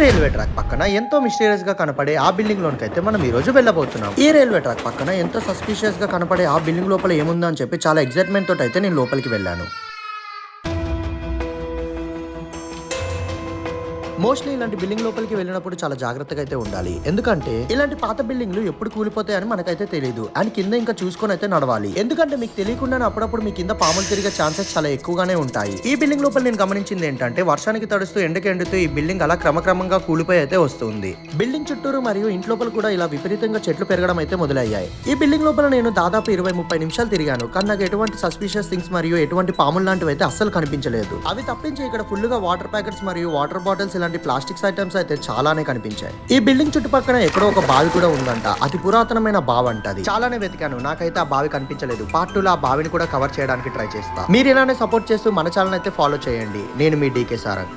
Railway track పక్కన ఎంతో mysterious గా కనపడే ఆ బిల్డింగ్ లోనికైతే మనం ఈ రోజు వెళ్ళబోతున్నాం. ఈ రైల్వే ట్రాక్ పక్కన ఎంతో సస్పిషియస్ గా కనపడే ఆ బిల్డింగ్ లోపల ఏముందా అని చెప్పి చాలా ఎక్సైట్మెంట్ తోటి అయితే నేను లోపలికి వెళ్ళాను. మోస్ట్లీ ఇలాంటి బిల్డింగ్ లోపలికి వెళ్ళినప్పుడు చాలా జాగ్రత్తగా అయితే ఉండాలి. ఎందుకంటే ఇలాంటి పాత బిల్డింగ్లు ఎప్పుడు కూలిపోతాయని మనకైతే తెలియదు. అండ్ కింద ఇంకా చూసుకొని అయితే నడవాలి. ఎందుకంటే మీకు తెలియకుండానే అప్పుడప్పుడు మీ కింద పాములు తిరిగే ఛాన్సెస్ చాలా ఎక్కువగానే ఉంటాయి. ఈ బిల్డింగ్ లోపల నేను గమనించింది ఏంటంటే వర్షానికి తడుస్తూ ఎండకి ఎండుతూ ఈ బిల్డింగ్ అలా క్రమక్రమంగా కూలిపోయి అయితే వస్తుంది. బిల్డింగ్ చుట్టూరు మరియు ఇంటి లోపల కూడా ఇలా విపరీతంగా చెట్లు పెరగడం అయితే మొదలయ్యాయి. ఈ బిల్డింగ్ లోపల నేను దాదాపు 20-30 నిమిషాలు తిరిగాను. కానీ నాకు ఎటువంటి సస్పిషియస్ థింగ్స్ మరియు ఎటువంటి పాములు లాంటివి అయితే అస్సలు కనిపించలేదు. అవి తప్పించి ఇక్కడ ఫుల్ గా వాటర్ ప్యాకెట్స్ మరియు వాటర్ బాటిల్స్ ఇలాంటి ప్లాస్టిక్స్ ఐటమ్స్ అయితే చాలానే కనిపించాయి. ఈ బిల్డింగ్ చుట్టుపక్కల ఎక్కడో ఒక బావి కూడా ఉందంట. అతి పురాతనమైన బావి అంట. అది చాలానే వెతికాను, నాకైతే ఆ బావి కనిపించలేదు. పార్ట్ 2 లో ఆ బావిని కూడా కవర్ చేయడానికి ట్రై చేస్తా. మీరు ఇలానే సపోర్ట్ చేస్తూ మన ఛానల్ అయితే ఫాలో చేయండి. నేను మీ డీకే సారంగ్.